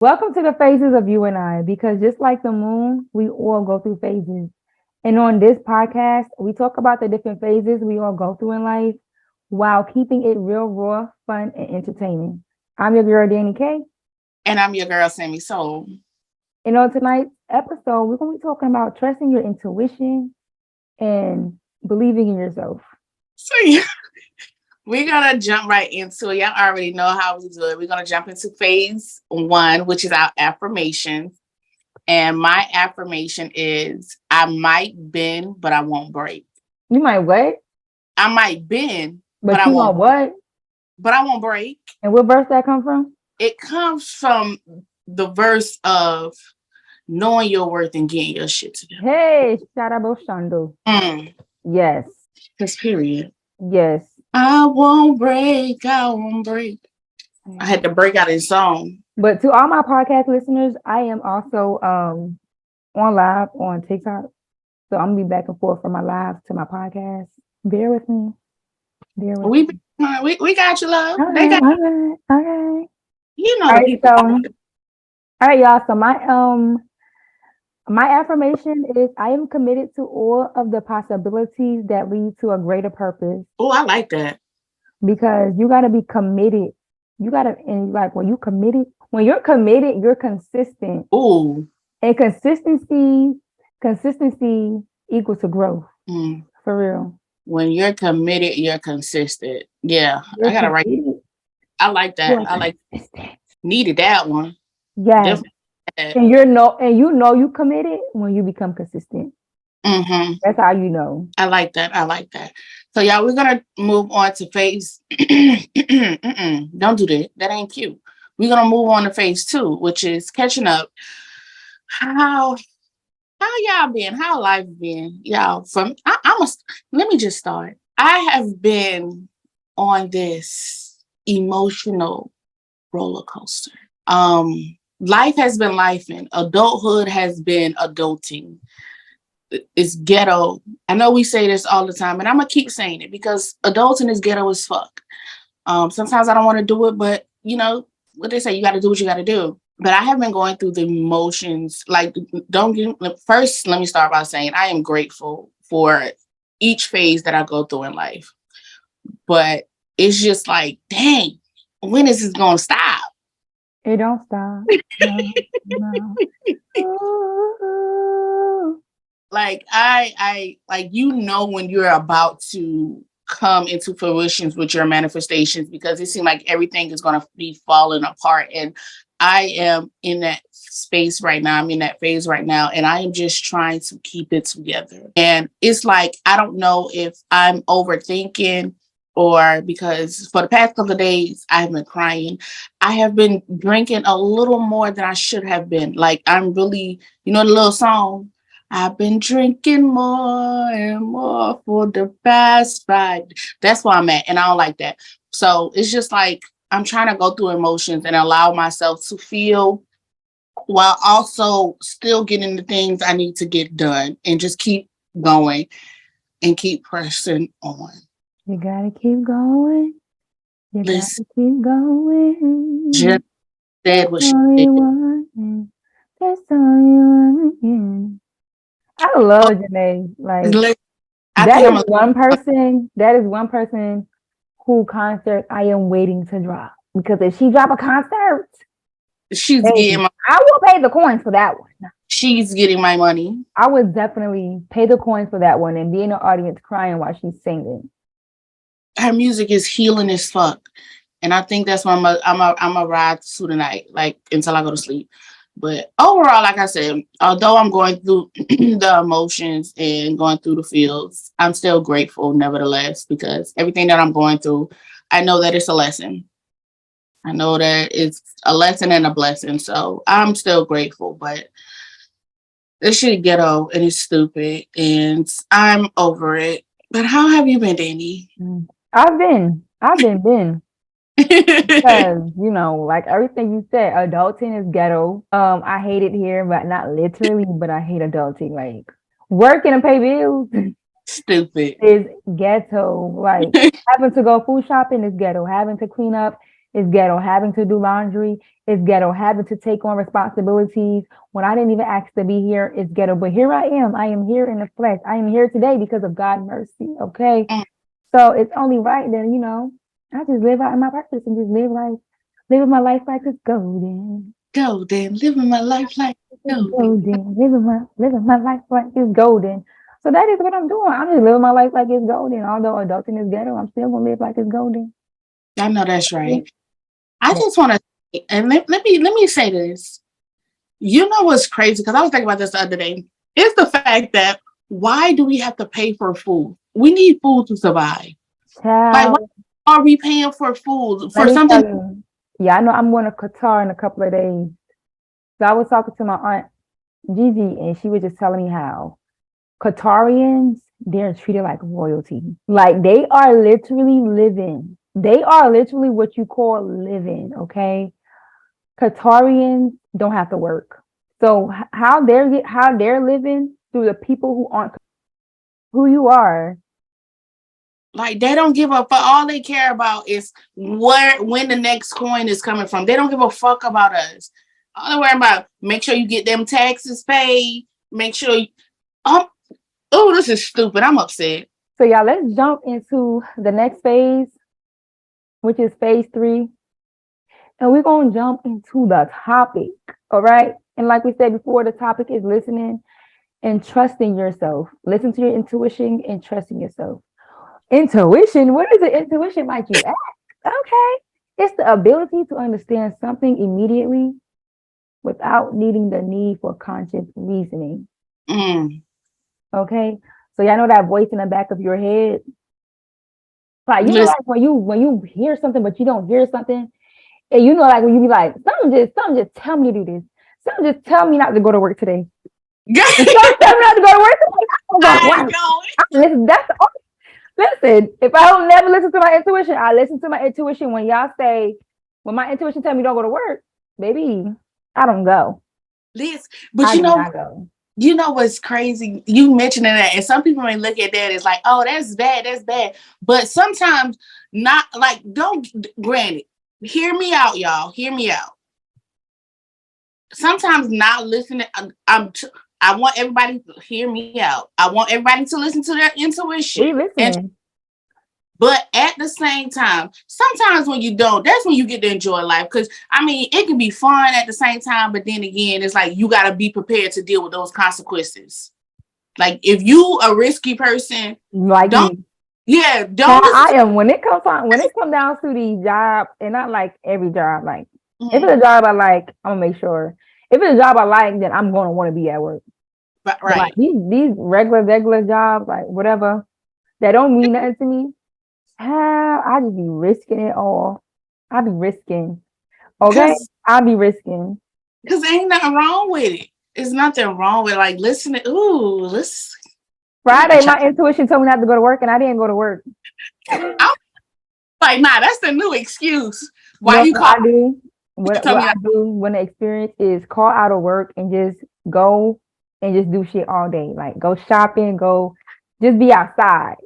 Welcome to the phases of you and I, because just like the moon, we all go through phases. And on this podcast, we talk about the different phases we all go through in life while keeping it real, raw, fun, and entertaining. I'm your girl, Danny K. And I'm your girl, Sammy Soul. And on tonight's episode, we're going to be talking about trusting your intuition and believing in yourself. So yeah, we're gonna jump right into it. Y'all already know how we do it. We're gonna jump into phase one, which is our affirmations. And my affirmation is I might bend, but I won't break. You might what? I might bend, But but I you won't won't what? but I won't break. And what verse that come from? It comes from the verse of knowing your worth and getting your shit together. Hey, Sharaboshando. Yes. That's period. Yes. I won't break. I won't break. I had to break out his song. But to all my podcast listeners, I am also on live on TikTok. So I'm gonna be back and forth from my live to my podcast. Bear with me. We got you, love. All They got right. you know All the right, people. all right, y'all. So my affirmation is I am committed to all of the possibilities that lead to a greater purpose. Oh, I like that. Because you gotta be committed. You gotta, and like when you're committed, you're consistent. Oh. And consistency equals to growth. For real. When you're committed, you're consistent. Yeah, I gotta write. I like that. I like needed that one. Yes. And you know you committed when you become consistent. That's how you know. I like that. I like that. So y'all, we're gonna move on to phase. Don't do that. That ain't cute. We're gonna move on to phase two, which is catching up. How y'all been? How life been? Y'all, let me just start. I have been on this emotional roller coaster. Life has been lifing. Adulthood has been adulting. It's ghetto. I know we say this all the time, and I'm gonna keep saying it because adulting is ghetto as fuck. Sometimes I don't want to do it, but you know what they say, you got to do what you got to do. But I have been going through the emotions. Like, first, let me start by saying I am grateful for each phase that I go through in life. But it's just like, dang, when is this gonna stop? It don't stop. No. Like I when you're about to come into fruition with your manifestations, because it seems like everything is going to be falling apart. And I am in that space right now. I'm in that phase right now. And I am just trying to keep it together. And it's like, I don't know if I'm overthinking or because for the past couple of days, I have been crying. I have been drinking a little more than I should have been. Like, I'm really, the little song, I've been drinking more and more for the past 5. That's where I'm at. And I don't like that. So it's just like I'm trying to go through emotions and allow myself to feel while also still getting the things I need to get done and just keep going and keep pressing on. You gotta keep going. You gotta keep going. Just said what she did. That's all you want. I love Janae. Like that is one person who concert I am waiting to drop. Because if she drop a concert, I will pay the coins for that one. She's getting my money. I would definitely pay the coins for that one and be in the audience crying while she's singing. Her music is healing as fuck. And I think that's why I'm a ride through the night, like until I go to sleep. But overall, like I said, although I'm going through the emotions and going through the feels, I'm still grateful nevertheless, because everything that I'm going through, I know that it's a lesson. I know that it's a lesson and a blessing. So I'm still grateful, but this shit ghetto and it's stupid and I'm over it. But how have you been, Danny? I've been. Because like everything you said, adulting is ghetto. I hate it here, but not literally, but I hate adulting. Like working to pay bills, stupid, is ghetto. Like having to go food shopping is ghetto. Having to clean up It's ghetto having to do laundry. It's ghetto having to take on responsibilities when I didn't even ask to be here. It's ghetto, but here I am. I am here in the flesh. I am here today because of God's mercy. Okay. So it's only right that, I just live out in my purpose and just living my life like it's golden. Golden, living my life like golden. Living my life like it's golden. So that is what I'm doing. I'm just living my life like it's golden. Although adulting is ghetto, I'm still gonna live like it's golden. I know that's right. I just want to, and let me say this. You know what's crazy? Because I was thinking about this the other day. It's the fact that why do we have to pay for food? We need food to survive. Like, why are we paying for food for something? Yeah, I know. I'm going to Qatar in a couple of days. So I was talking to my aunt Gigi, and she was just telling me how Qatarians, they're treated like royalty. Like they are literally living. They are literally what you call living. Okay, Qatarians don't have to work. So how they're living through the people who aren't who you are. Like they don't give a fuck. All they care about is when the next coin is coming from. They don't give a fuck about us. All they worry about, make sure you get them taxes paid. Make sure oh, this is stupid. I'm upset. So y'all, let's jump into the next phase, which is phase 3. And we're gonna jump into the topic. All right. And like we said before, the topic is listening and trusting yourself. Listen to your intuition and trusting yourself. Intuition? What is an intuition, might you ask? Okay. It's the ability to understand something immediately without needing the need for conscious reasoning. Okay. So y'all know that voice in the back of your head? Like, you know, like when you hear something, but you don't hear something, and like when you be like, something just tell me to do this. Something just tell me not to go to work today. Something tell me not to go to work today. Listen, if I don't never listen to my intuition, I listen to my intuition when my intuition tell me don't go to work, baby, I don't go. But you know what's crazy? You mentioning that, and some people may look at that as like, oh, that's bad. But sometimes not like, granted, hear me out, y'all. Hear me out. Sometimes not listening, I want everybody to hear me out. I want everybody to listen to their intuition. But at the same time, sometimes when you don't, that's when you get to enjoy life. Because, I mean, it can be fun at the same time. But then again, it's like you got to be prepared to deal with those consequences. Like, if you a risky person, like don't. Yeah, don't. I am. When it comes down to these jobs, and not like every job, like, if it's a job I like, I'm going to make sure. If it's a job I like, then I'm going to want to be at work. Right. But like these regular jobs, like whatever, that don't mean nothing to me. I just be risking it all. I be risking. Okay? I be risking. Because ain't nothing wrong with it. There's nothing wrong with like listening. Ooh, listen. Friday, my intuition told me not to go to work, and I didn't go to work. I'm like, nah, that's the new excuse. Why you call? I do. What I do when the experience is call out of work and just go and just do shit all day. Like go shopping, just be outside.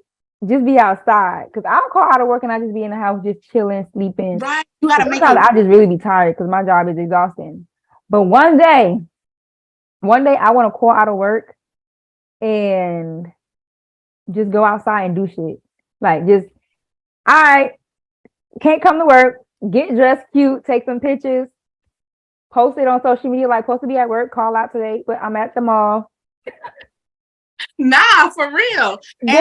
Just be outside. Cause I'll call out of work and I just be in the house just chilling, sleeping. Right. You gotta make I just really be tired because my job is exhausting. But one day I want to call out of work and just go outside and do shit. Like just, all right, can't come to work, get dressed cute, take some pictures, post it on social media, like supposed to be at work, call out today, but I'm at the mall. Nah, for real. And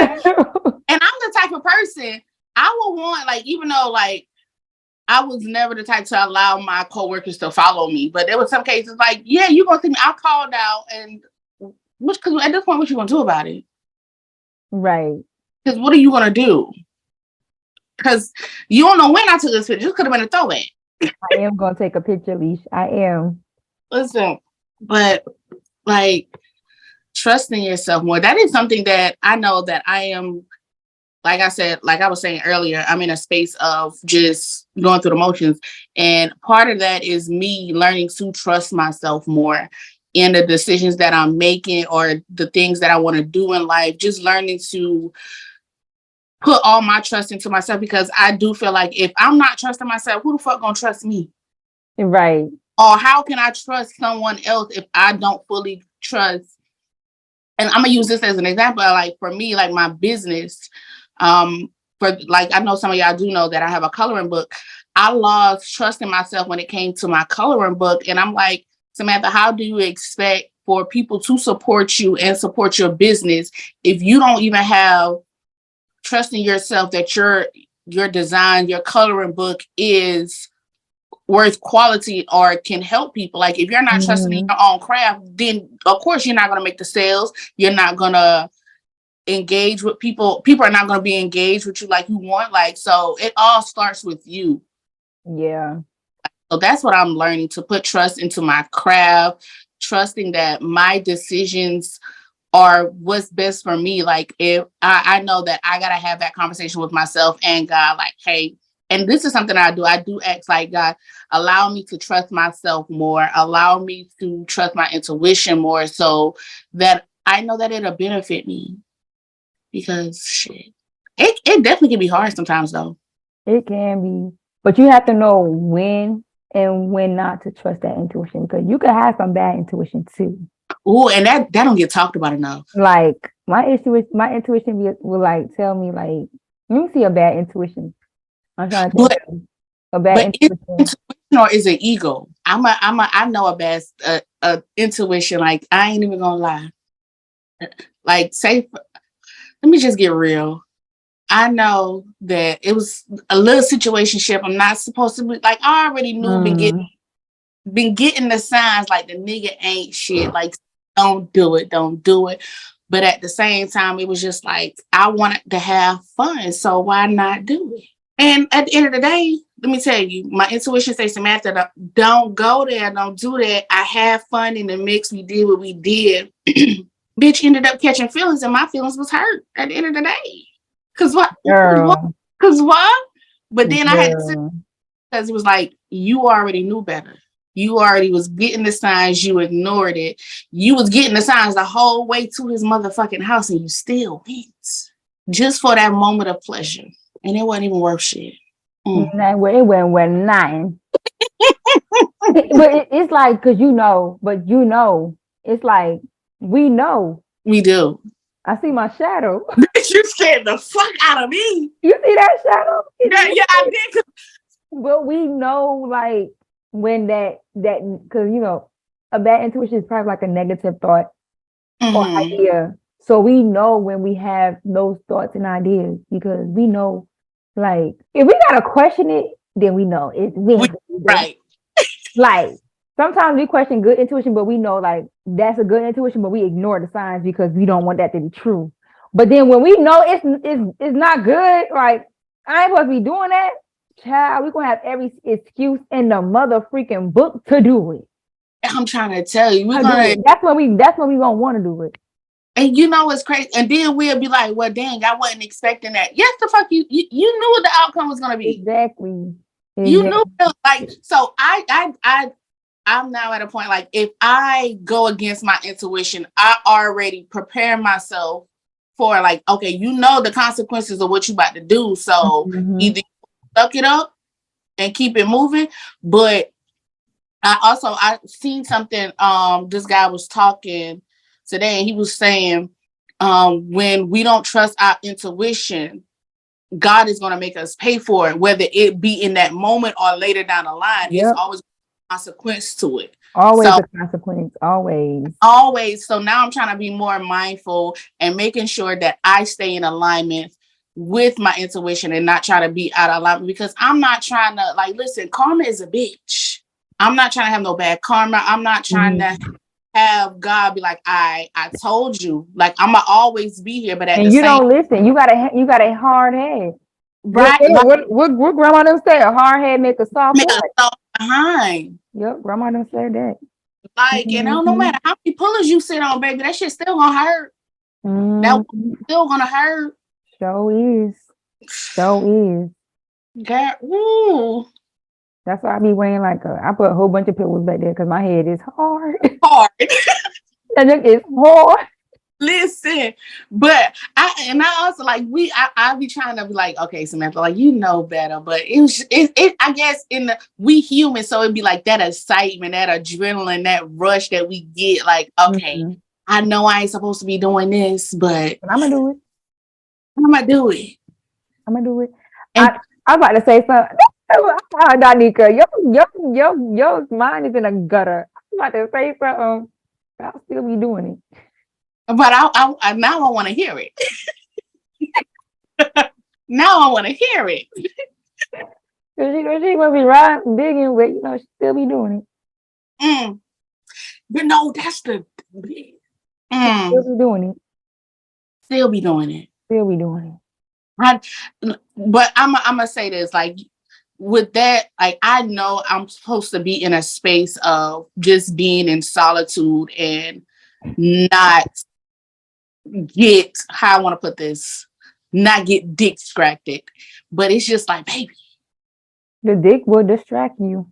I'm the type of person I would want, like, even though like I was never the type to allow my coworkers to follow me, but there were some cases like, yeah, you're gonna see me. I called out, and because at this point, what you gonna do about it? Right. Because what are you gonna do? Because you don't know when I took this picture. This could have been a throwback. I am gonna take a picture, Leash. I am. Listen, but like trusting yourself more. That is something that I know that I am. Like I said, like I was saying earlier, I'm in a space of just going through the motions. And part of that is me learning to trust myself more in the decisions that I'm making or the things that I want to do in life. Just learning to put all my trust into myself, because I do feel like if I'm not trusting myself, who the fuck gonna trust me? Right. Or how can I trust someone else if I don't fully trust? And I'm gonna use this as an example. Like for me, like my business, for like I know some of y'all do know that I have a coloring book. I lost trust in myself when it came to my coloring book, and I'm like, Samantha, how do you expect for people to support you and support your business if you don't even have trust in yourself that your design, your coloring book is worth quality or can help people? Like if you're not trusting in your own craft, then of course you're not going to make the sales. You're not going to engage with people. People are not going to be engaged with you like you want. Like, so it all starts with you. Yeah. So that's what I'm learning, to put trust into my craft, trusting that my decisions are what's best for me. Like if I know that I got to have that conversation with myself and God, like, hey, and this is something I do ask, like, God, allow me to trust myself more, allow me to trust my intuition more, so that I know that it'll benefit me. Because shit, it definitely can be hard sometimes though. It can be, but you have to know when and when not to trust that intuition, because you could have some bad intuition too. Oh, and that don't get talked about enough. Like my intuition will like tell me like, let me see a bad intuition. I'm trying to think of a bad intuition. Or is it ego? I know a bad intuition. Like I ain't even gonna lie. Like say, let me just get real. I know that it was a little situationship. I'm not supposed to be like, I already knew, been getting the signs like the nigga ain't shit. Like don't do it. But at the same time, it was just like I wanted to have fun, so why not do it? And at the end of the day, let me tell you, my intuition says, Samantha, don't go there, don't do that. I had fun in the mix. We did what we did. Bitch ended up catching feelings, and my feelings was hurt at the end of the day. Cause what? Cause what? But then I had to sit, because it was like you already knew better. You already was getting the signs. You ignored it. You was getting the signs the whole way to his motherfucking house, and you still went just for that moment of pleasure. And it wasn't even worth shit. It went with nothing. But it's like, because it's like we know. We do. I see my shadow. You scared the fuck out of me. You see that shadow? Yeah, I did. But we know, like, when that because a bad intuition is probably like a negative thought or idea. So we know when we have those thoughts and ideas, because we know, like, if we gotta question it, then we know it's right. Like sometimes we question good intuition, but we know like that's a good intuition, but we ignore the signs because we don't want that to be true. But then when we know it's not good, like I ain't supposed to be doing that, child, we're gonna have every excuse in the mother freaking book to do it. I'm trying to tell you, that's when we gonna want to do it. And you know what's crazy? And then we'll be like, well, dang, I wasn't expecting that. Yes, the fuck you knew what the outcome was gonna be. Exactly. You knew, like, so I'm now at a point, like, if I go against my intuition, I already prepare myself for, like, okay, you know the consequences of what you about to do. So either suck it up and keep it moving. But I seen something, this guy was talking today, and he was saying, when we don't trust our intuition, God is going to make us pay for it, whether it be in that moment or later down the line. It's always a consequence to it. Always a consequence. Always. So now I'm trying to be more mindful and making sure that I stay in alignment with my intuition and not try to be out of alignment, because I'm not trying to, like, listen, karma is a bitch. I'm not trying to have no bad karma. I'm not trying to have God be like, I told you, like, I'm gonna always be here, but and you don't listen. You got a hard head, right? What grandma done say? A hard head make a soft behind. Yep, grandma done said that. Like, and no matter how many pullers you sit on, baby, that shit still gonna hurt. That still gonna hurt. So is. God, ooh. That's why I be wearing I put a whole bunch of pillows back there because my head is hard. Hard. And it is hard. Listen, but I also like I be trying to be like, okay, Samantha, like you know better, but it I guess we human, so it'd be like that excitement, that adrenaline, that rush that we get, like, okay, I know I ain't supposed to be doing this, but I'm gonna do it. I'm gonna do it. I'm gonna do it. I'm about to say something. Danica, your mind is in a gutter. I'm about to say something. I'll still be doing it. But I now I want to hear it. Now I want to hear it. She gonna be riding, digging, but she still be doing it. But no, that's the. Still be doing it. Still be doing it. Still be doing it. But I'm gonna say this, like, with that, like, I know I'm supposed to be in a space of just being in solitude and not get, how I want to put this, not get dick distracted. But it's just like, baby, the dick will distract you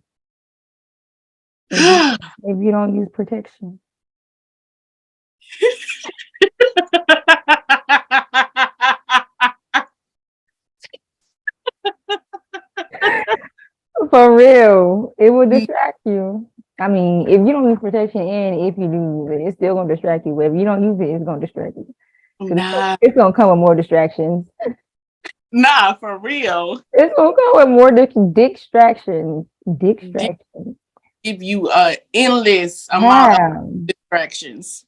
if you don't use protection. For real, it will distract you. I mean, if you don't use protection, and if you do, it's still gonna distract you. But if you don't use it, it's gonna distract you. Nah. It's gonna come with more distractions. Nah, for real. It's gonna come with more distractions. Distractions. Give you endless amount of distractions.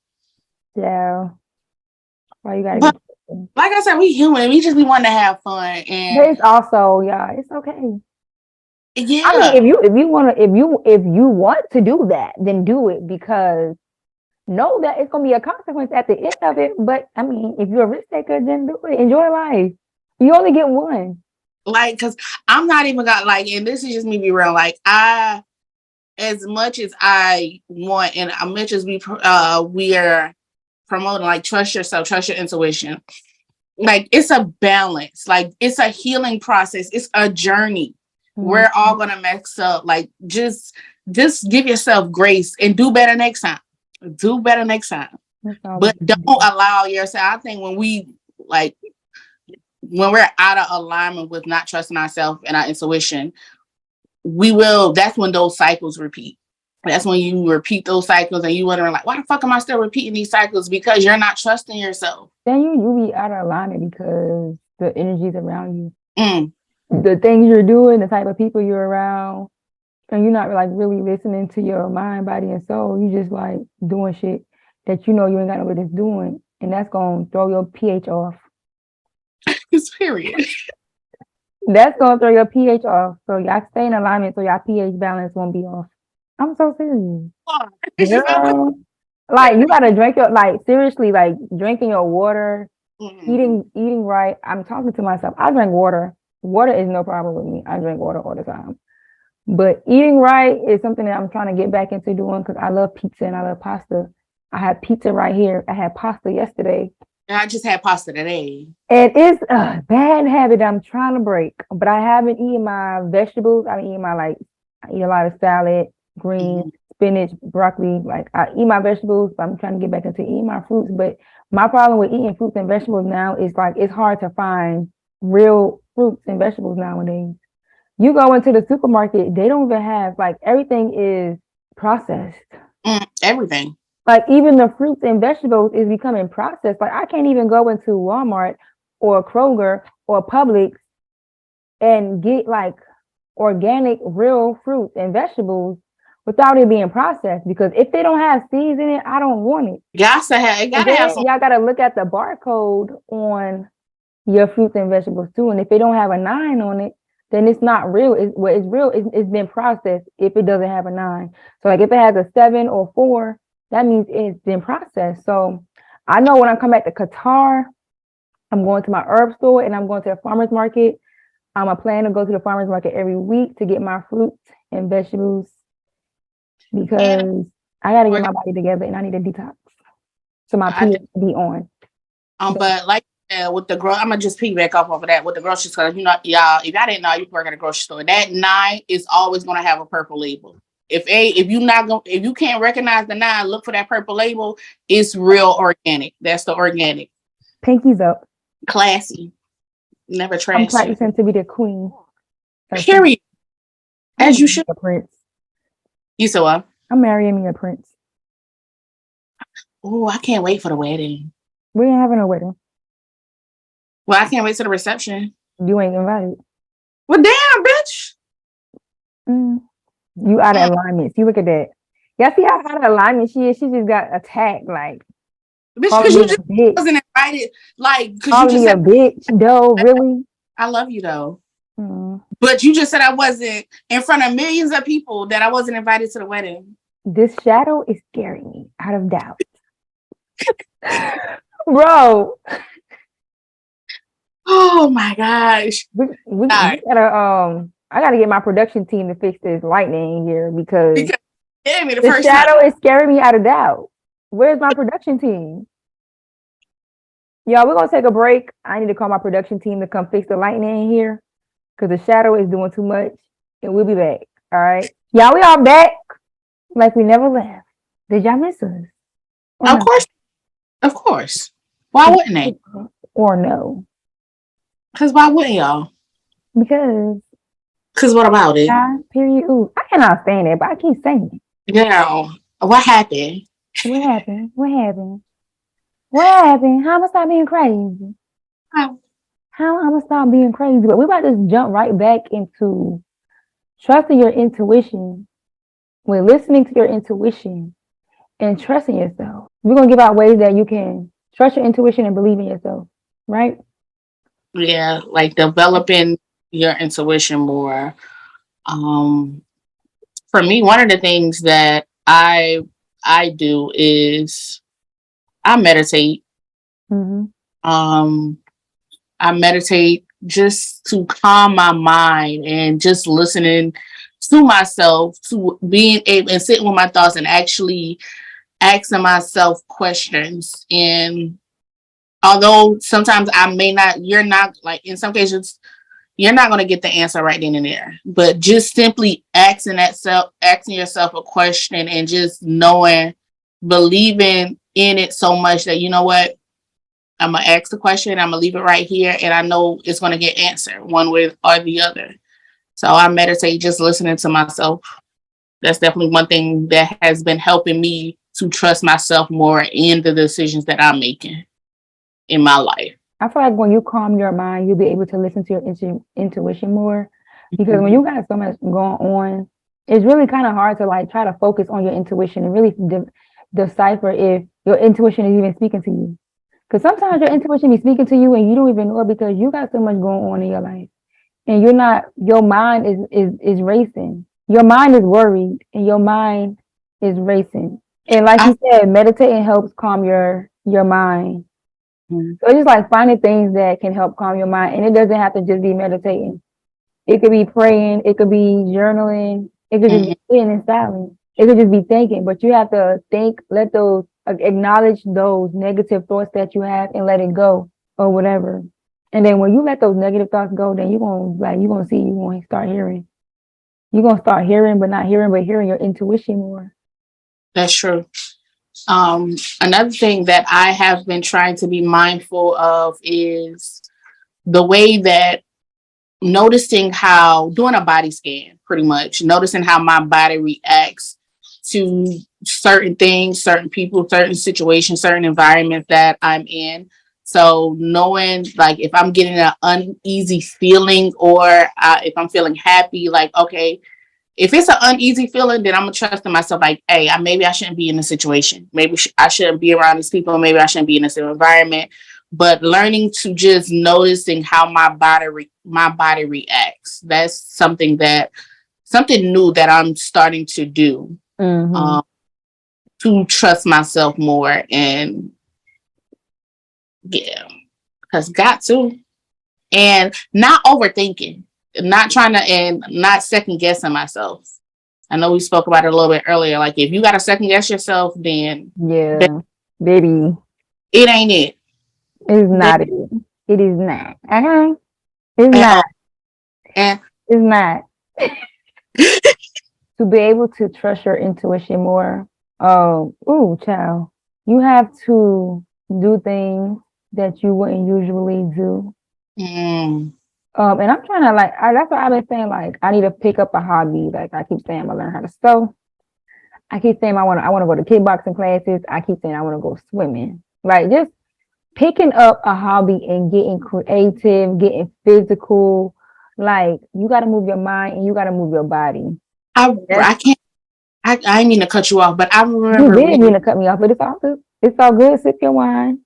Yeah. Why you gotta like I said, we human. We just want to have fun, and but it's also, it's okay. Yeah. I mean, if you want to do that, then do it, because know that it's gonna be a consequence at the end of it. But I mean, if you're a risk taker, then do it. Enjoy life. You only get one. Like, cause I'm not even got like, and this is just me be real. Like, as much as I want, and as much as we are promoting, like, trust yourself, trust your intuition. Like, it's a balance. Like, it's a healing process. It's a journey. We're all gonna mess up. Like, just give yourself grace and do better next time. Do better next time. But don't allow yourself. I think when we're out of alignment with not trusting ourselves and our intuition, that's when those cycles repeat. That's when you repeat those cycles and you wondering, like, why the fuck am I still repeating these cycles? Because you're not trusting yourself. Then you be out of alignment because the energies around you. The things you're doing, the type of people you're around, and you're not like really listening to your mind, body, and soul. You just like doing shit that you ain't got no business doing, and that's gonna throw your pH off. Period. That's gonna throw your pH off. So y'all stay in alignment so your pH balance won't be off. I'm so serious. Girl, like, you gotta drink seriously, like, drinking your water, eating right. I'm talking to myself. I drink water. Water is no problem with me. I drink water all the time. But eating right is something that I'm trying to get back into doing, because I love pizza and I love pasta. I had pizza right here. I had pasta yesterday. And I just had pasta today. And it's a bad habit I'm trying to break. But I haven't eaten my vegetables. I eat a lot of salad, greens, spinach, broccoli. Like, I eat my vegetables, but I'm trying to get back into eating my fruits. But my problem with eating fruits and vegetables now is, like, it's hard to find real fruits and vegetables nowadays. You go into the supermarket, they don't even have, like, everything is processed. Everything. Like, even the fruits and vegetables is becoming processed. Like, I can't even go into Walmart or Kroger or Publix and get, like, organic, real fruits and vegetables without it being processed, because if they don't have seeds in it, I don't want it. Y'all gotta look at the barcode on your fruits and vegetables too, and if they don't have a 9 on it, then it's not real. It's real. It's been processed. If it doesn't have a 9, so like if it has a 7 or 4, that means it's been processed. So I know when I come back to Qatar, I'm going to my herb store and I'm going to the farmer's market. I plan to go to the farmer's market every week to get my fruits and vegetables, because I got to get my body together and I need a detox. So my pH be on. But like, with the I'm gonna just piggyback off of that with the grocery store. Y'all, if y'all didn't know, you work at a grocery store. That 9 is always gonna have a purple label. If you can't recognize the 9, look for that purple label. It's real organic. That's the organic. Pinkies up. Classy. Never trash. I'm practicing to be the queen. Period. As you should. A prince. You saw what? I'm marrying me a prince. Oh, I can't wait for the wedding. We ain't having a wedding. Well, I can't wait to the reception. You ain't invited. Well, damn, bitch. You out of alignment. See, look at that. Y'all see how out of alignment she is? She just got attacked. Like, bitch, because you just wasn't invited. Like, because you just said, a bitch, though, really? I love you, though. But you just said I wasn't in front of millions of people, that I wasn't invited to the wedding. This shadow is scaring me out of doubt. Bro. Oh my gosh. We gotta I gotta get my production team to fix this lightning in here because the shadow is scaring me out of doubt. Where's my production team? Y'all, we're gonna take a break. I need to call my production team to come fix the lightning in here because the shadow is doing too much, and we'll be back. All right, y'all, we are back like we never left. Did y'all miss us? Of course. Why wouldn't they? Or no? Because why wouldn't y'all? Because what about it? Period. Ooh, I cannot stand it, but I keep saying it. Girl, what happened? What happened? What happened? What happened? How am I stop being crazy? How am I gonna stop being crazy? But we're about to jump right back into trusting your intuition. We're listening to your intuition and trusting yourself. We're gonna give out ways that you can trust your intuition and believe in yourself, right? Yeah, like developing your intuition more. For me, one of the things that I do is I meditate. I meditate just to calm my mind and just listening to myself, to being able and sitting with my thoughts and actually asking myself questions. And although sometimes you're not, like in some cases, you're not going to get the answer right then and there, but just simply asking yourself a question and just believing in it so much that, you know what, I'm going to ask the question, I'm going to leave it right here, and I know it's going to get answered one way or the other. So I meditate just listening to myself. That's definitely one thing that has been helping me to trust myself more in the decisions that I'm making in my life. I feel like when you calm your mind, you'll be able to listen to your intuition more. Because when you got so much going on, it's really kind of hard to like try to focus on your intuition and really decipher if your intuition is even speaking to you. Because sometimes your intuition be speaking to you and you don't even know it because you got so much going on in your life. And your mind is racing. Your mind is worried and your mind is racing. And like you said, meditating helps calm your mind. So it's just like finding things that can help calm your mind. And it doesn't have to just be meditating. It could be praying. It could be journaling. It could just be sitting in silence. It could just be thinking. But you have to think, acknowledge those negative thoughts that you have and let it go or whatever. And then when you let those negative thoughts go, then you're going to start hearing. You're going to start hearing, but not hearing, but hearing your intuition more. That's true. Another thing that I have been trying to be mindful of is the way that noticing how, doing a body scan, pretty much, noticing how my body reacts to certain things, certain people, certain situations, certain environments that I'm in. So knowing like if I'm getting an uneasy feeling or if I'm feeling happy, like, okay, if it's an uneasy feeling, then I'm going to trust in myself. Like, hey, maybe I shouldn't be in this situation. Maybe I shouldn't be around these people. Maybe I shouldn't be in this environment. But learning to just noticing how my body reacts. That's something new that I'm starting to do to trust myself more. And yeah, because got to. And not overthinking. Not trying to, and not second guessing myself. I know we spoke about it a little bit earlier. Like if you got to second guess yourself, then baby, it ain't it. It's not it. It is not. It's not. And it's not. to be able to trust your intuition more, child, you have to do things that you wouldn't usually do. Mm. And I'm trying to that's what I've been saying. Like, I need to pick up a hobby. Like, I keep saying I'm gonna learn how to sew. I keep saying I want to go to kickboxing classes. I keep saying I want to go swimming. Like, just picking up a hobby and getting creative, getting physical. Like, you got to move your mind and you got to move your body. I can't. I didn't mean to cut you off, but I remember. You didn't mean to cut me off, but it's all good. It's all good. Sip your wine.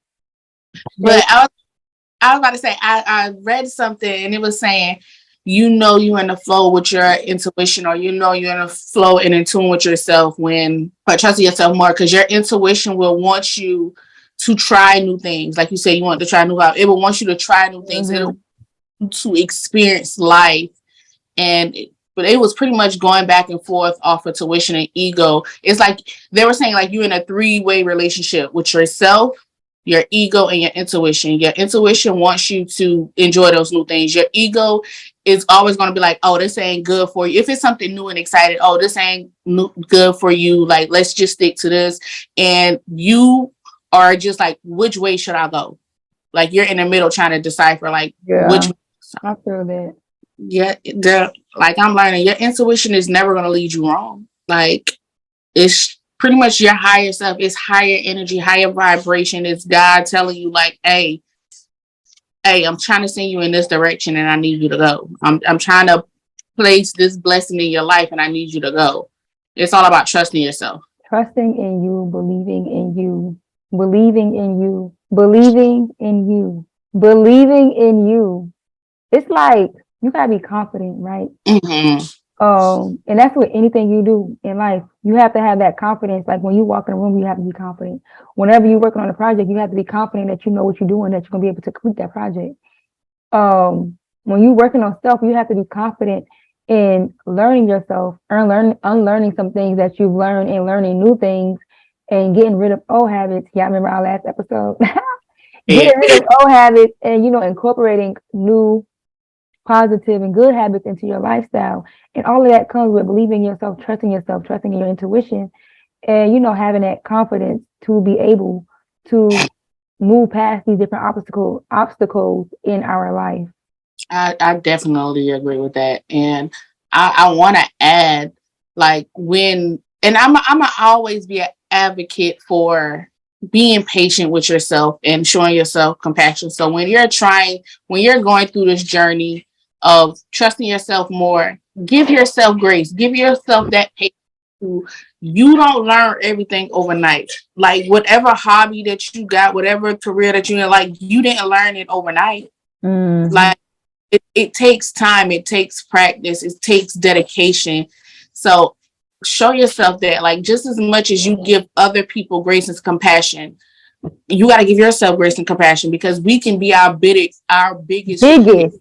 But I was about to say, I read something and it was saying, you're in the flow with your intuition, or you're in the flow and in tune with yourself but trusting yourself more, because your intuition will want you to try new things. Like you said, you want to try new, it will want you to try new things. It'll to experience life. But it was pretty much going back and forth off of tuition and ego. It's like they were saying, like, you're in a 3-way relationship with yourself, your ego, and your intuition. Your intuition wants you to enjoy those new things. Your ego is always going to be like, oh, this ain't good for you. If it's something new and excited, oh, this ain't good for you. Like, let's just stick to this. And you are just like, which way should I go? Like, you're in the middle trying to decipher, like, which way. I feel that. Yeah, like, I'm learning, your intuition is never going to lead you wrong. Like, it's pretty much your higher self. It's higher energy, higher vibration. It's God telling you, like, hey, I'm trying to send you in this direction and I need you to go. I'm trying to place this blessing in your life and I need you to go. It's all about trusting yourself. Trusting in you, believing in you, believing in you, believing in you, believing in you. It's like, you gotta be confident, right? Mm-hmm. And that's with anything you do in life. You have to have that confidence. Like, when you walk in a room, you have to be confident. Whenever you're working on a project, you have to be confident that you know what you're doing, that you're gonna be able to complete that project. When you're working on stuff, you have to be confident in learning yourself, unlearning some things that you've learned, and learning new things, and getting rid of old habits. Yeah, I remember our last episode. Getting rid of old habits and, incorporating new positive and good habits into your lifestyle. And all of that comes with believing in yourself, trusting in your intuition, and, having that confidence to be able to move past these different obstacles in our life. I definitely agree with that. And I want to add, like, I'm gonna always be an advocate for being patient with yourself and showing yourself compassion. So when you're going through this journey of trusting yourself more, give yourself grace, give yourself that patience. You don't learn everything overnight. Like, whatever hobby that you got, whatever career that you're in, like, you didn't learn it overnight. Mm-hmm. Like, it takes time, it takes practice, it takes dedication. So show yourself that, like, just as much as you give other people grace and compassion, you got to give yourself grace and compassion, because we can be our biggest critic,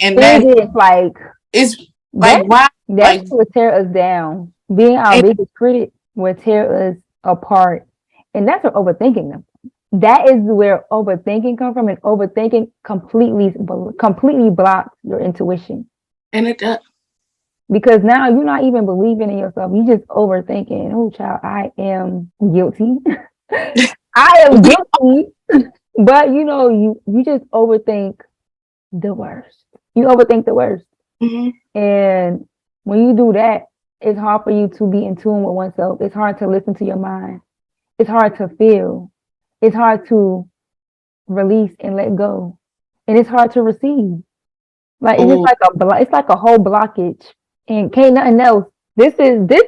and that will tear us down. Being our biggest critic will tear us apart, and that's what overthinking them. That is where overthinking comes from, and overthinking completely blocks your intuition. And it does. Because now you're not even believing in yourself. You just overthinking. Oh, child, I am guilty. I am guilty. But, you just overthink the worst. You overthink the worst. Mm-hmm. And when you do that, it's hard for you to be in tune with oneself. It's hard to listen to your mind. It's hard to feel. It's hard to release and let go. And it's hard to receive. Like, it's just it's like a whole blockage. And can't nothing else. This is the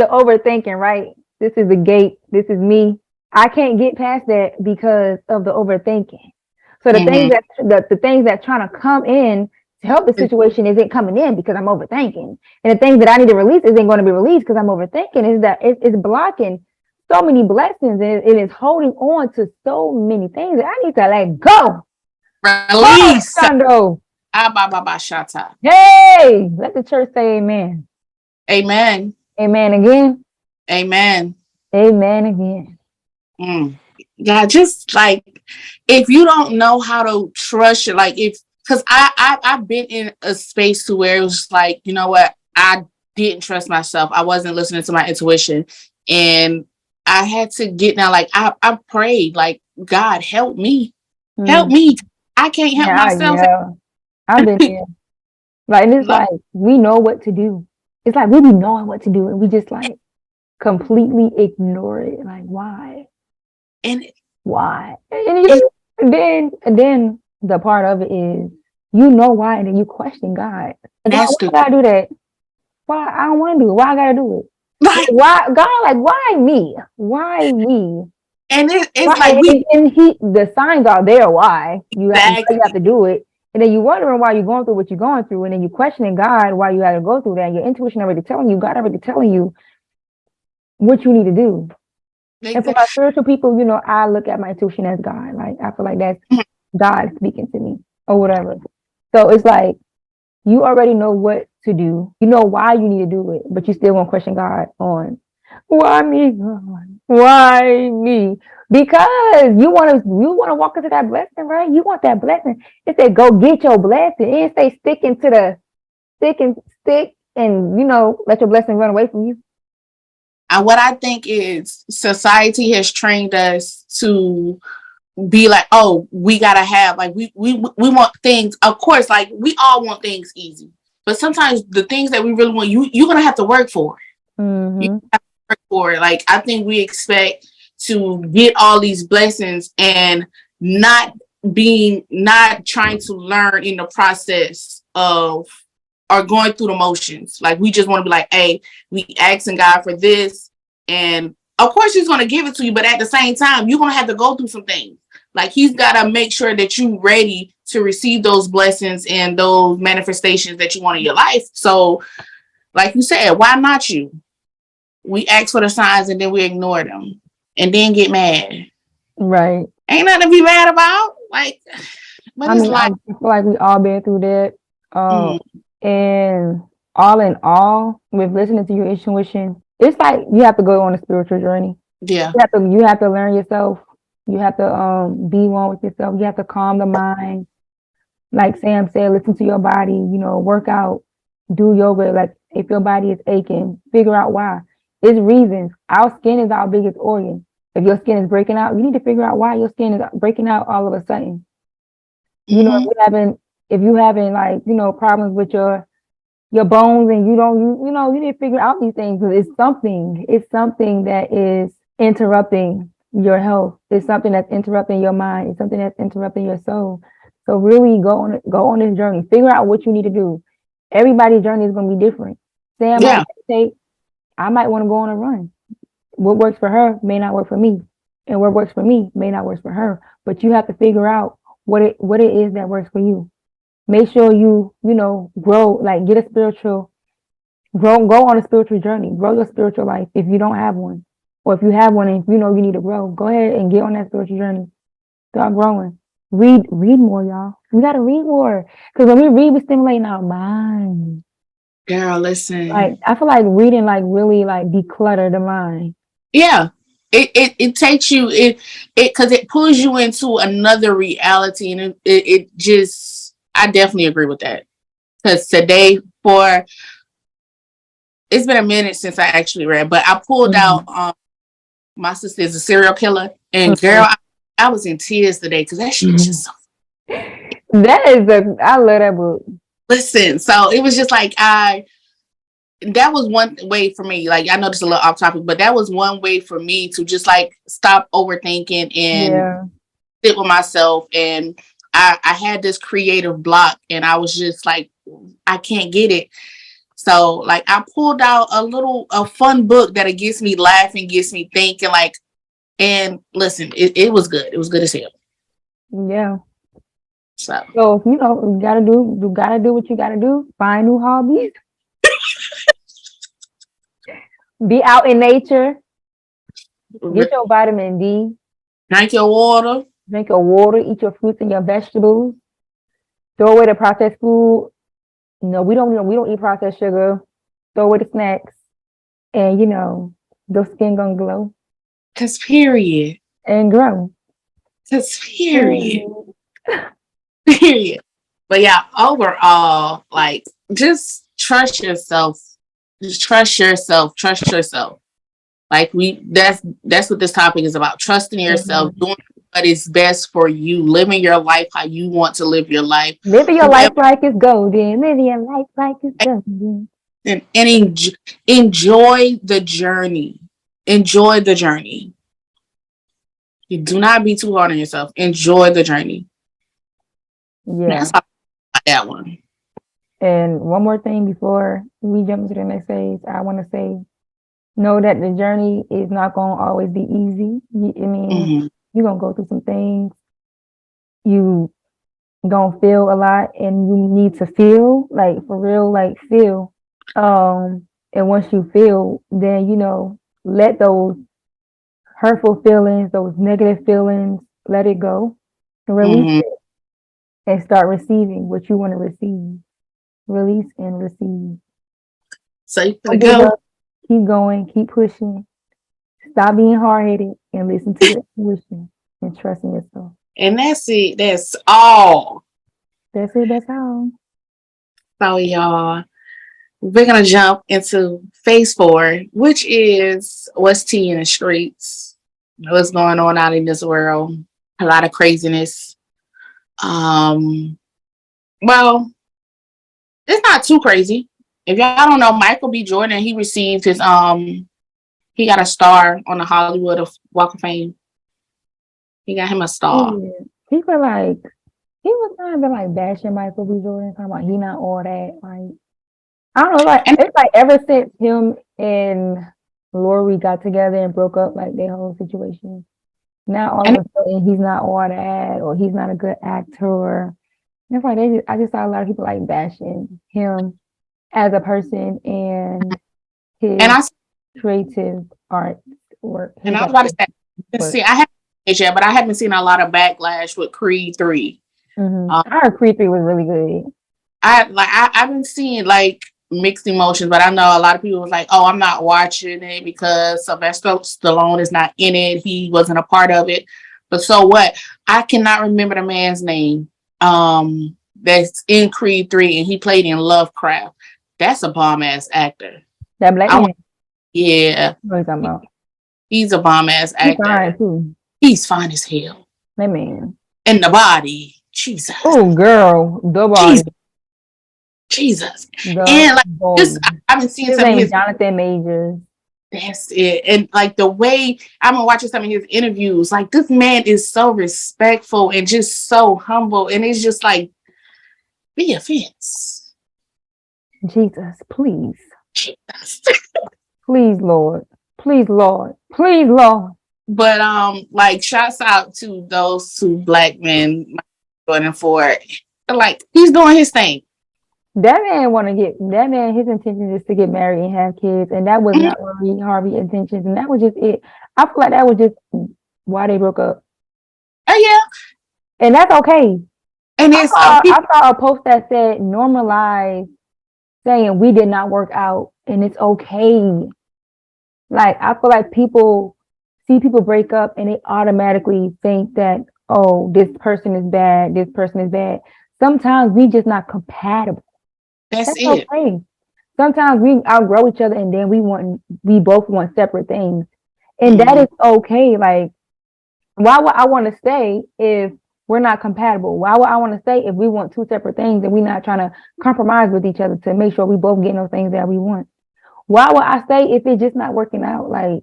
overthinking, right? This is the gate. This is me. I can't get past that because of the overthinking. So the things that trying to come in to help the situation isn't coming in because I'm overthinking. And the things that I need to release isn't going to be released because I'm overthinking. Is that it's blocking so many blessings, and it is holding on to so many things that I need to let go. Release. Hey, let the church say amen. Amen. Amen again. Amen. Amen again. Yeah, just like, if you don't know how to trust, like, if because I've been in a space to where it was just like, you know what, I didn't trust myself. I wasn't listening to my intuition, and I had to get now. Like I prayed, like, God help me, help me. I can't help myself. Yeah, I've been there. Like, and it's like we know what to do. It's like we be knowing what to do, and we just like completely ignore it. Like, why? And why? And then the part of it is you know why, and then you question God. God, why I gotta do that? Why I don't want to do it? Why I gotta do it? Like, why God? Like, why me? Why me? And it's why? like the signs are there. Why you have to do it? And then you wondering why you're going through what you're going through, and then you questioning God why you had to go through that. Your intuition already telling you, God already telling you what you need to do. Exactly. And for my spiritual people, you know, I look at my intuition as God. Like, I feel like that's God speaking to me or whatever. So it's like you already know what to do. You know why you need to do it, but you still want to question God on why me, God? Why me? Because you want to walk into that blessing, right? You want that blessing. It said go get your blessing. It say stick and you know let your blessing run away from you. And what I think is society has trained us to be like, oh, we gotta have like we want things. Of course, like we all want things easy, but sometimes the things that we really want, you're gonna have to work for. Mm-hmm. You have to work for it. Like I think we expect to get all these blessings and not trying to learn in the process of or going through the motions. Like we just want to be like, hey, we asking God for this, and of course He's gonna give it to you, but at the same time, you're gonna have to go through some things. Like He's gotta make sure that you're ready to receive those blessings and those manifestations that you want in your life. So, like you said, why not you? We ask for the signs and then we ignore them and then get mad. Right. Ain't nothing to be mad about. Like, but it's like I feel like we all been through that. And all in all, with listening to your intuition, it's like you have to go on a spiritual journey. Yeah. You have to learn yourself. You have to be one with yourself. You have to calm the mind. Like Sam said, listen to your body, you know, work out, do yoga. Like if your body is aching, figure out why. It's reasons. Our skin is our biggest organ. If your skin is breaking out, you need to figure out why your skin is breaking out all of a sudden. You know, if you having like, you know, problems with your bones and you need to figure out these things because it's something that is interrupting your health. It's something that's interrupting your mind. It's something that's interrupting your soul. So really go on this journey. Figure out what you need to do. Everybody's journey is going to be different. Sam might say, I might want to go on a run. What works for her may not work for me. And what works for me may not work for her. But you have to figure out what it is that works for you. Make sure you know, grow, like go on a spiritual journey, grow your spiritual life if you don't have one. Or if you have one and you know you need to grow, go ahead and get on that spiritual journey. Start growing. Read more, y'all. We gotta read more. Because when we read, we stimulate our mind. Girl, listen. Like I feel like reading like really like declutter the mind. Yeah. It takes you because it pulls you into another reality, and it just I definitely agree with that. Because today it's been a minute since I actually read, but I pulled out my sister is a serial killer, and girl, I was in tears today because that shit is just so. I love that book. Listen, so it was just like that was one way for me. Like I know this is a little off topic, but that was one way for me to just like stop overthinking and sit with myself. And I had this creative block, and I was just like, I can't get it. So like I pulled out a fun book that it gets me laughing, gets me thinking, like, and listen, it was good. It was good as hell. Yeah. So you know, you gotta do what you gotta do. Find new hobbies. Be out in nature. Get your vitamin D. Drink your water. Eat your fruits and your vegetables. Throw away the processed food. No, we don't eat processed sugar. Throw away the snacks. And you know, your skin gonna glow. 'Cause period. And grow. 'Cause period. Period. But yeah, overall, like, just trust yourself. Just trust yourself. Trust yourself. Like, that's what this topic is about. Trusting yourself, Mhm. doing what is best for you, living your life how you want to live your life. Living your life Whoever like it's golden. Living your life like it's golden. and enjoy the journey. Enjoy the journey. You do not be too hard on yourself. Enjoy the journey. Yeah. That's how I got that one. And one more thing before we jump into the next phase, I want to say, know that the journey is not going to always be easy. I mean, Mm-hmm. you're going to go through some things. You going to feel a lot and you need to feel, like, for real, like, feel. And once you feel, then, let those hurtful feelings, those negative feelings, let it go and release Mm-hmm. it and start receiving what you want to receive. Release and receive. So you Don't gotta give go. up. Keep going. Keep pushing. Stop being hard headed and listen to your intuition and trust in yourself. And that's it. That's all. That's it. That's all. So y'all, we're gonna jump into phase 4, which is what's tea in the streets. What's going on out in this world? A lot of craziness. Um, well, it's not too crazy. If y'all don't know, Michael B. Jordan, he received his he got a star on the Hollywood Walk of Fame. He got him a star. Yeah. People like, he was kind of like bashing Michael B. Jordan, talking about he not all that. Like, I don't know, like, And it's like ever since him and Lori got together and broke up, like, their whole situation. Now all and of a sudden he's not all that, or he's not a good actor. And it's like I just saw a lot of people like bashing him as a person and and his I creative art work, and his I was about to say, work. see, I haven't seen it yet, but I haven't seen a lot of backlash with Creed 3. I heard Creed 3 was really good. I've been seeing like mixed emotions, but I know a lot of people was like, "Oh, I'm not watching it because Sylvester Stallone is not in it. He wasn't a part of it." But so what? I cannot remember the man's name. That's in Creed 3, and he played in Lovecraft. That's a bomb ass actor. That black I want, man, yeah, what are you talking about? he's a bomb ass He actor. fine too. He's fine as hell. That man. And the body, Jesus, Oh girl, the body, Jesus, Jesus, the and like body. just I've been seeing His some of name is his. Jonathan Majors. That's it. And like the way I've been watching some of his interviews, like this man is so respectful and just so humble. And it's just like, be offense. Jesus, please. Jesus. Please, Lord. Please, Lord. Please, Lord. But like shouts out to those two black men Jordan for like he's doing his thing. That man that man, his intention is to get married and have kids. And that was Mhm. not Marie Harvey's intentions. And that was just it. I feel like that was just why they broke up. Oh yeah. And that's okay. And I it's saw people I saw a post that said normalize saying we did not work out and it's okay. Like I feel like people see people break up and they automatically think that, oh, this person is bad, this person is bad. Sometimes we just not compatible. that's That's it. okay. Sometimes we outgrow each other and then we both want separate things. And that Mm-hmm. is okay. Like, why would I want to stay if we're not compatible? Why would I want to stay if we want two separate things and we're not trying to compromise with each other to make sure we both getting those things that we want? Why would I stay if it's just not working out? Like,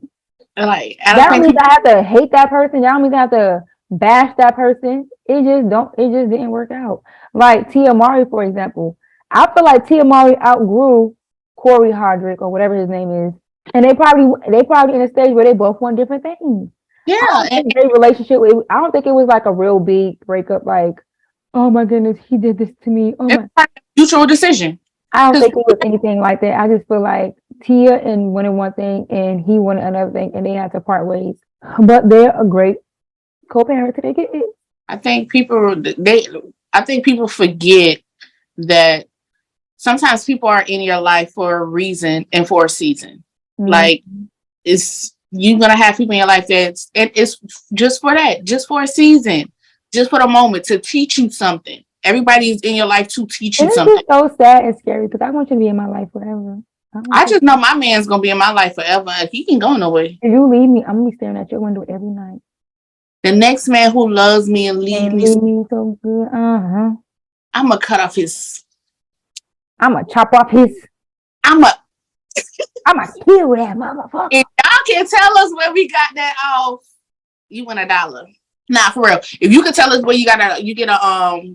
Like I don't that don't think mean people I have to hate that person. That don't mean I have to bash that person. It just didn't work out. Like Tia Mari, for example. I feel like Tia Mari outgrew Corey Hardrick or whatever his name is. And they probably in a stage where they both want different things. I yeah. don't think their relationship, I don't think it was like a real big breakup, like, oh my goodness, he did this to me. Oh It's my, a mutual decision. I don't Because think it was anything like that. I just feel like Tia and wanted one thing and he wanted another thing and they had to part ways. But they're a great co-parent to their kids. I think people forget that sometimes people are in your life for a reason and for a season. Mm. Like it's you're gonna have people in your life it's just for that, just for a season, just for a moment to teach you something. Everybody's in your life to teach you It's something. just so sad and scary because I want you to be in my life forever. I just know my man's gonna be in my life forever. He can go nowhere. If you leave me, I'm gonna be staring at your window every night. The next man who loves me and leaves me so good. I'm gonna cut off his. I'm gonna chop off his. I'm gonna kill that motherfucker. If y'all can tell us where we got that off, you win $1. Nah, for real. If you could tell us where you get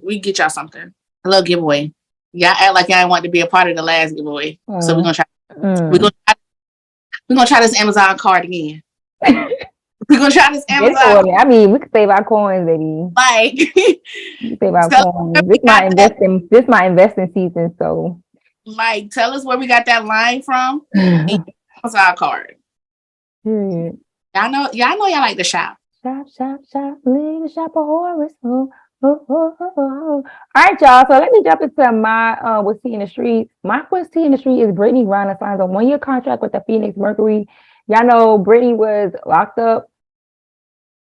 we get y'all something. A little giveaway. Y'all act like y'all want to be a part of the last giveaway. So we're gonna try. We're gonna try this Amazon card again. We're gonna try this Amazon. I mean, we could save our coins, baby. Like save our coins. This my investing season, so like tell us where we got that line from. Amazon card. Y'all know y'all like to shop. Shop, leave the shop a horse. Oh. All right, y'all. So let me jump into my what's tea in the street. My what's tea in the street is Brittany Griner signs a 1-year contract with the Phoenix Mercury. Y'all know Brittany was locked up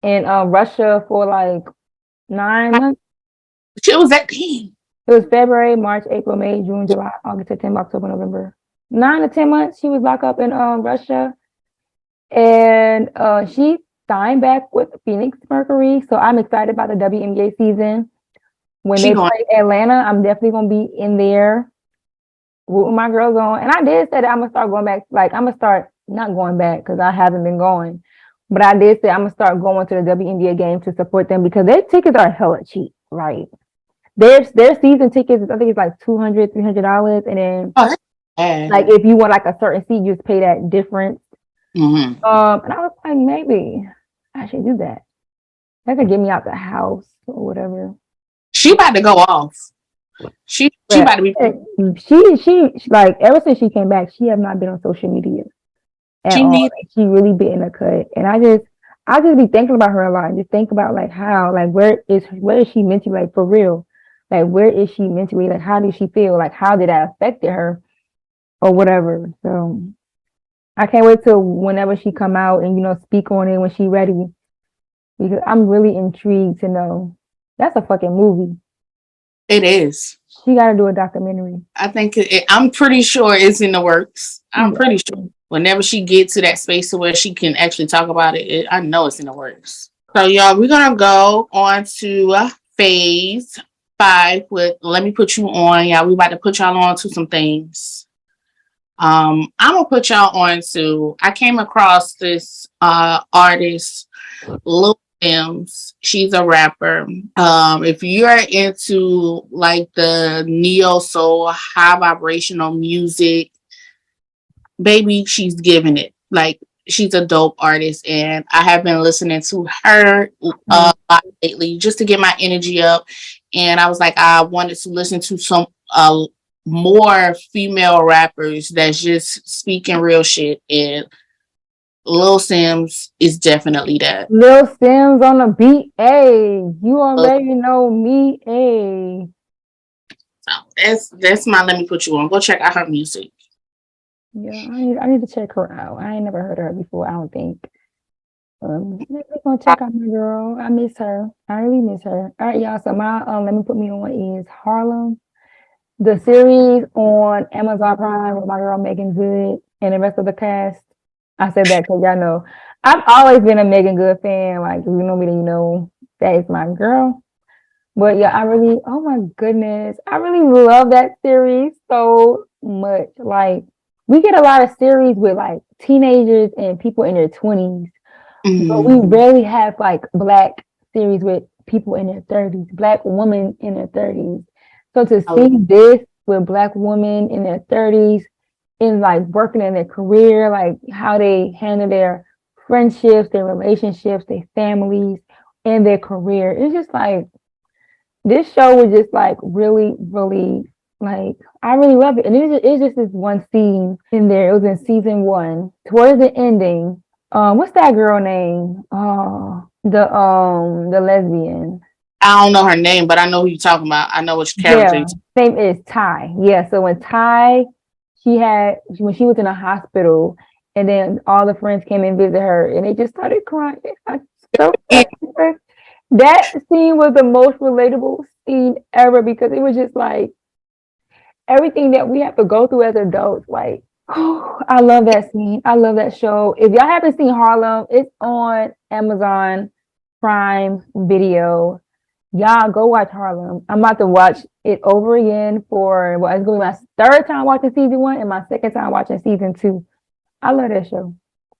in Russia for like 9 months. She was at King. It was February, March, April, May, June, July, August, September, October, November. 9 to 10 months she was locked up in Russia, and she signed back with Phoenix Mercury. So I'm excited about the WNBA season. When they play Atlanta, I'm definitely gonna be in there with my girls on. And I did say that I'm gonna start going back. Like I'm gonna start not going back because I haven't been going, but I did say I'm gonna start going to the WNBA game to support them because their tickets are hella cheap. Right, their season tickets, I think it's like $200, $300, and then like if you want like a certain seat, you just pay that difference. And I was like, maybe I should do that. That could get me out the house or whatever. She about to go off. She about to be. She like ever since she came back, she has not been on social media at all. She really been in a cut, and I just be thinking about her a lot and just think about like how like where is she mentally, like for real, like where is she mentally, like how does she feel, like how did that affect her or whatever. So I can't wait till whenever she come out and speak on it when she's ready, because I'm really intrigued to know. That's a fucking movie. It is. She got to do a documentary. I think I'm pretty sure it's in the works. I'm pretty sure whenever she gets to that space to where she can actually talk about it, I know it's in the works. So y'all, we're gonna go on to phase 5 with Let Me Put You On. Y'all, we about to put y'all on to some things. I'm gonna put y'all on to. I came across this artist, Lil Sims. She's a rapper. If you're into like the neo soul, high vibrational music, baby, she's giving it. Like she's a dope artist, and I have been listening to her a lot lately just to get my energy up. And I was like, I wanted to listen to some more female rappers that's just speaking real shit, and Lil Sims is definitely that. Lil Sims on the beat, you already know me, So that's my Let Me Put You On. Go check out her music. Yeah, I need to check her out. I ain't never heard of her before, I don't think. We're gonna check out my girl. I miss her. I really miss her. All right, y'all. So my Let Me Put Me On is Harlem. The series on Amazon Prime with my girl Megan Good and the rest of the cast. I said that because y'all know I've always been a Megan Good fan. Like, if you know me, then you know that is my girl. But yeah, oh my goodness, I really love that series so much. Like, we get a lot of series with like teenagers and people in their 20s, but we rarely have like Black series with people in their 30s, Black women in their 30s. So to see this with Black women in their 30s and like working in their career, like how they handle their friendships, their relationships, their families, and their career, it's just like this show was just like really, really like I really love it. And it's just this one scene in there. It was in season 1. Towards the ending, what's that girl name? The lesbian. I don't know her name, but I know who you're talking about. I know which character. Yeah, name is Ty. Yeah, so when Ty, when she was in a hospital, and then all the friends came and visit her, and they just started crying. That scene was the most relatable scene ever because it was just like everything that we have to go through as adults. Like, oh, I love that scene. I love that show. If y'all haven't seen Harlem, it's on Amazon Prime Video. Y'all go watch Harlem. I'm about to watch it over again for it's gonna be my third time watching season 1 and my second time watching season 2. I love that show.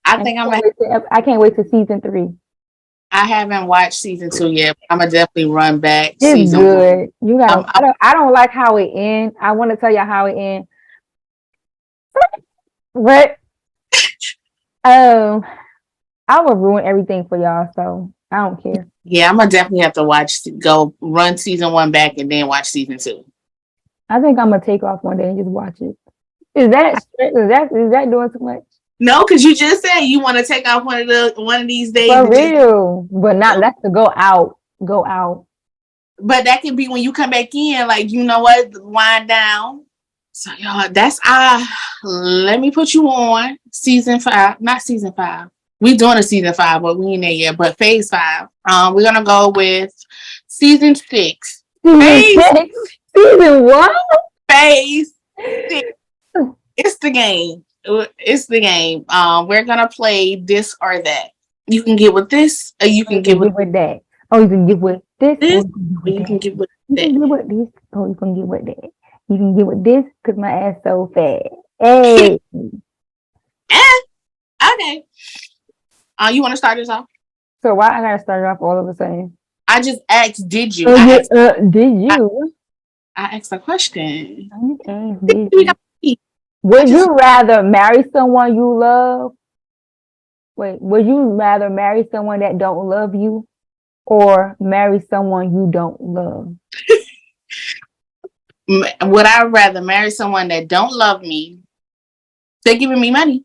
I can't wait to season 3. I haven't watched season 2 yet. But I'm gonna definitely run back. It's season good. 1. You gotta. I don't like how it ends. I want to tell you how it ends. But I will ruin everything for y'all, so I don't care. Yeah, I'm gonna definitely have to go run season 1 back and then watch season 2. I think I'm gonna take off one day and just watch it. Is that doing too much? No, because you just said you want to take off one of these days. For real, but not that's to go out. Go out. But that can be when you come back in, like, you know what, wind down. So y'all, let me put you on season 5, not season 5. We're doing a season 5, but we ain't there yet. But phase 5. We're gonna go with season 6. Season what? Phase 6. It's the game. It's the game. We're gonna play this or that. You can get with this, or you can get with that. Oh, you can get with this. Or you can get with that. You can get with this. Oh, you can get with that. You can get with this because my ass so fat. Hey. Okay. You want to start this off? So why I gotta start it off all of a sudden? I just asked, did you? Did you? I asked a question. Would you rather marry someone you love? Wait, would you rather marry someone that don't love you or marry someone you don't love? Would I rather marry someone that don't love me? They're giving me money.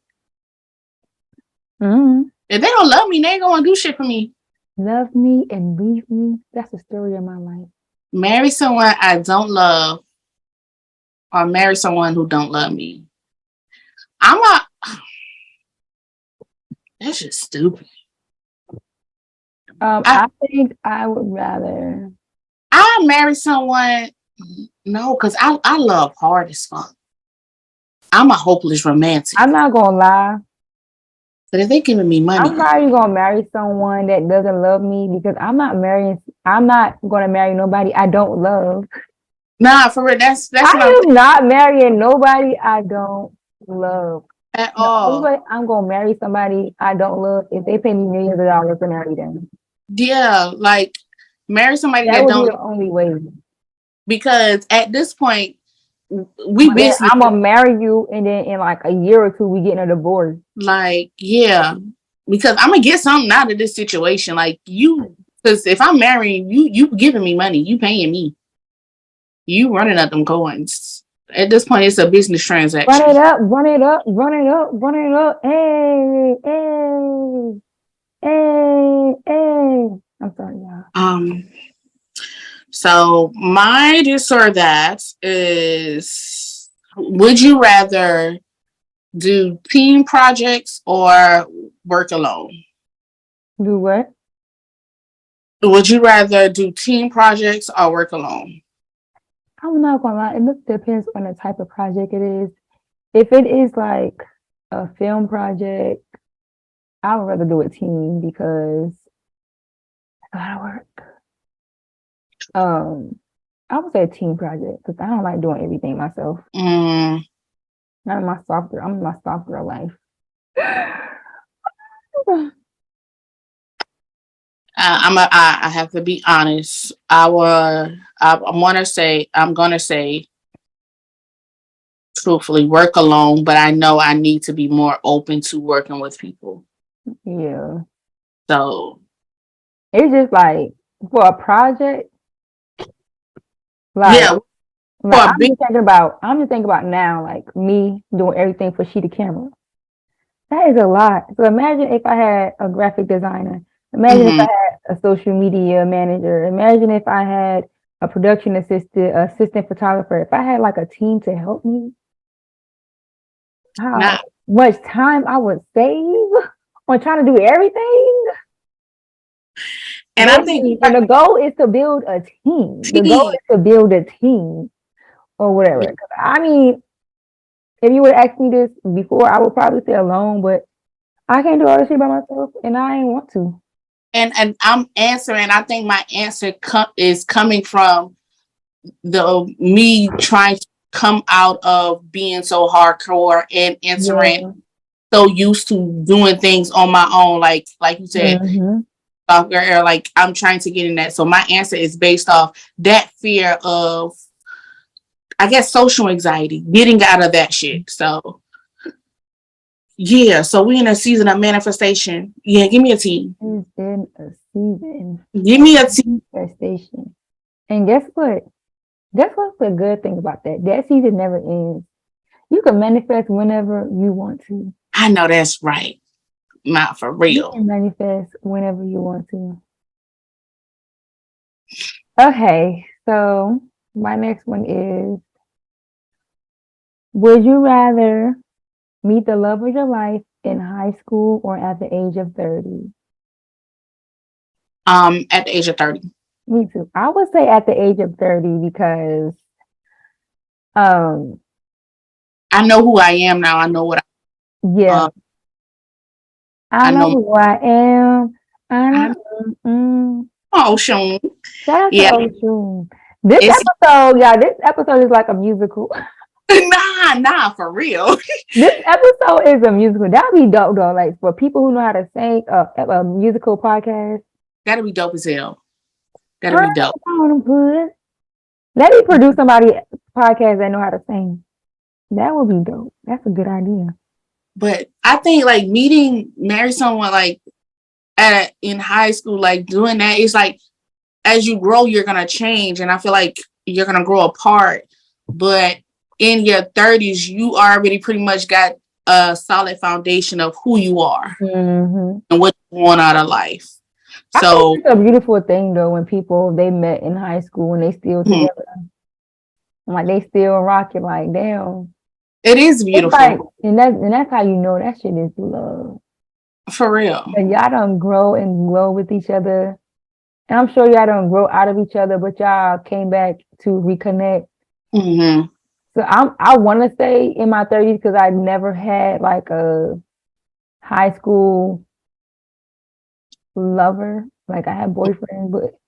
Mm-hmm. If they don't love me, they ain't gonna do shit for me. Love me and leave me. That's the story of my life. Marry someone I don't love or marry someone who don't love me. That's just stupid. I think I would rather. I marry someone. No, because I love hard as fuck. I'm a hopeless romantic. I'm not gonna lie. But if they giving me money, I'm probably gonna marry someone that doesn't love me because I'm not gonna marry nobody I don't love. Nah, for real, that's I am not marrying nobody I don't love at all. I'm gonna marry somebody I don't love if they pay me millions of dollars to marry them. Yeah, like marry somebody that don't. Be the only way. Because at this point, I'm gonna marry you, and then in like a year or two, we getting a divorce. Like, yeah, because I'm gonna get something out of this situation. Like because if I'm marrying you, you giving me money, you paying me, you running up them coins. At this point, it's a business transaction. Run it up, run it up, run it up, run it up. Hey, hey, hey, hey. I'm sorry, y'all. So my this or that is, would you rather do team projects or work alone? Do what? Would you rather do team projects or work alone? I'm not gonna lie, it depends on the type of project it is. If it is like a film project, I would rather do a team because it's a lot of work. I would say a team project because I don't like doing everything myself. Not in my soft girl. I'm in my soft girl life. I have to be honest. I'm gonna say truthfully, work alone, but I know I need to be more open to working with people. Yeah. So it's just like for a project. Like, yeah. Like I'm just thinking about now, like me doing everything for Sheeta Camera. That is a lot. So imagine if I had a graphic designer. Imagine if I had a social media manager. Imagine if I had a production assistant photographer. If I had like a team to help me, how much time I would save on trying to do everything. And I think and the goal is to build a team. The goal is to build a team or whatever. I mean, if you would ask me this before, I would probably say alone, but I can't do all this shit by myself, and I ain't want to. And I'm answering. I think my answer is coming from me trying to come out of being so hardcore and entering, so used to doing things on my own, like you said, or like I'm trying to get in that. So my answer is based off that fear of, I guess, social anxiety, getting out of that shit. So yeah, so we in a season of manifestation. Yeah, give me a team. It's in a season. Give me a team. Manifestation. And guess what? Guess what's the good thing about that? That season never ends. You can manifest whenever you want to. I know that's right. Not for real. You can manifest whenever you want to. Okay, so my next one is, would you rather meet the love of your life in high school or at the age of 30? At the age of 30. Me too. I would say at the age of 30 because I know who I am now. I know what I know who I am. Ocean. Ocean. This episode is like a musical. Nah, for real. This episode is a musical. That'd be dope though. Like for people who know how to sing a musical podcast. That'd be dope as hell. That'd be dope. Let me produce somebody podcast that know how to sing. That would be dope. That's a good idea. But I think like marry someone like in high school, like doing that, it's like as you grow, you're gonna change, and I feel like you're gonna grow apart. But in your 30s, you already pretty much got a solid foundation of who you are and what you want out of life. So it's a beautiful thing though when people they met in high school and they still together, like they still rocking. Like damn, it is beautiful. Like, and that's how you know that shit is love for real. And y'all don't grow and grow with each other. And I'm sure y'all don't grow out of each other, but y'all came back to reconnect. So I want to say in my 30s because I never had like a high school lover. Like I had boyfriends, but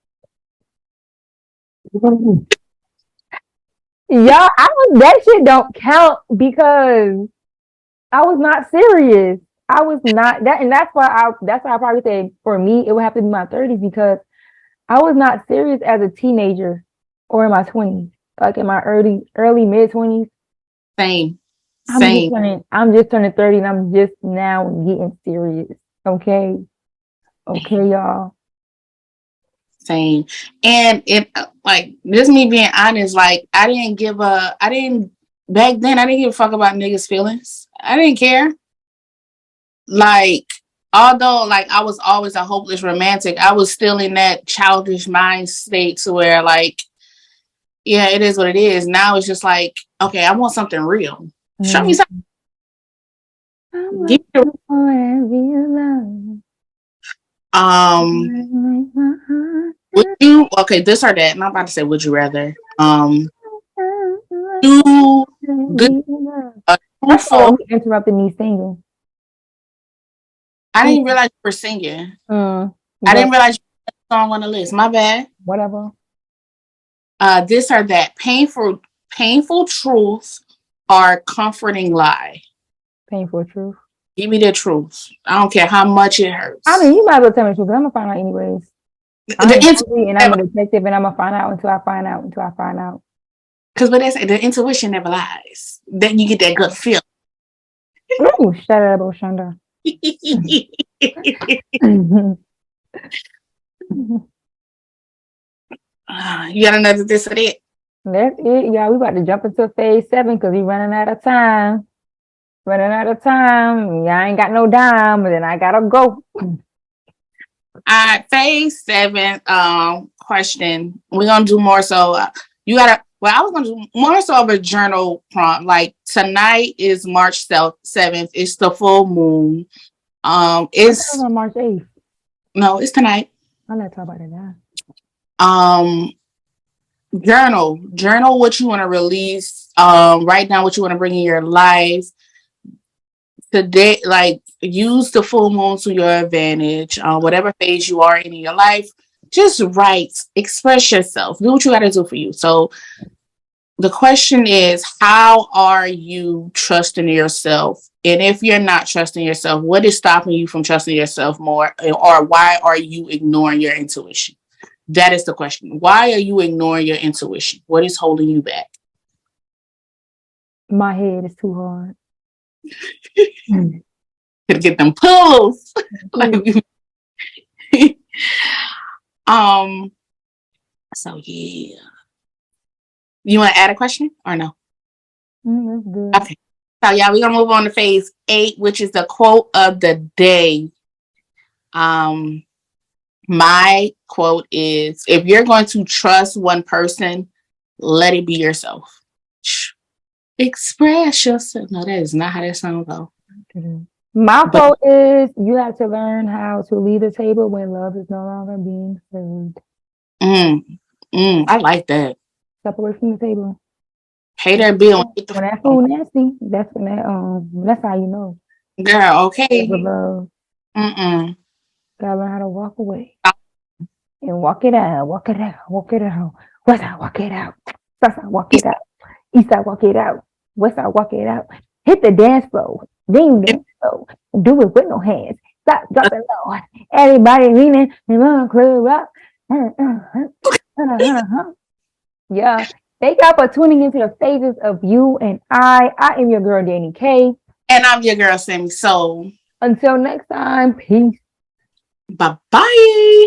yeah, that shit don't count because I was not serious. I was not that, and that's why I probably say for me it would have to be my 30s because I was not serious as a teenager or in my 20s. Like in my early mid 20s. Same. I'm just turning 30 and I'm just now getting serious. Okay, y'all. Same. And it like just me being honest, like I didn't give a fuck about niggas' feelings. I didn't care. Like although like I was always a hopeless romantic, I was still in that childish mind state to where like, yeah, it is what it is. Now it's just like, okay, I want something real. Show me something. Would you this or that? And I'm about to say, would you rather do interrupting me singing? I didn't realize you were singing. I didn't realize you had a song on the list. My bad. Whatever. This or that. Painful truth or comforting lie. Painful truth. Give me the truth. I don't care how much it hurts. I mean, you might as well tell me the truth, but I'm gonna find out anyways. I'm a detective, and I'm gonna find out until I find out. Because what they say, the intuition never lies. Then you get that gut feel. Ooh, shut up, Oshanda. You got another this or that? That's it, y'all. We about to jump into phase 7 because we running out of time. Y'all ain't got no dime, but then I gotta go. Phase 7 question. We're gonna do more so I was gonna do more so of a journal prompt. Like tonight is March 7th. It's the full moon. It's on March 8th. No, it's tonight. I'll let talk about it now. Journal what you want to release. Write down what you want to bring in your life today. Like, use the full moon to your advantage. Whatever phase you are in your life, just write, express yourself, do what you got to do for you. So the question is, how are you trusting yourself? And if you're not trusting yourself, what is stopping you from trusting yourself more? Or why are you ignoring your intuition? That is the question. Why are you ignoring your intuition? What is holding you back? My head is too hard. To get them pillows. So yeah. You want to add a question or no? That's good. Okay. So yeah, we're gonna move on to phase 8, which is the quote of the day. My quote is, if you're going to trust one person, let it be yourself. Express yourself. No, that is not how that sounds though. My quote is, you have to learn how to leave the table when love is no longer being served. I like that. Step away from the table. Pay that bill. When that food nasty, that's when that's how you know. Girl, okay. Love. Gotta learn how to walk away. And walk it out, walk it out, walk it out. West side, walk it out. South side, walk it out. East side, walk it out. West side, walk it out. Hit the dance floor. Ding dance floor. Do it with no hands. Stop, drop it low. Everybody leaning. Club up. Yeah. Thank y'all for tuning into the phases of you and I. I am your girl, Danny K. And I'm your girl, Sammy Soul. Until next time, peace. Bye-bye.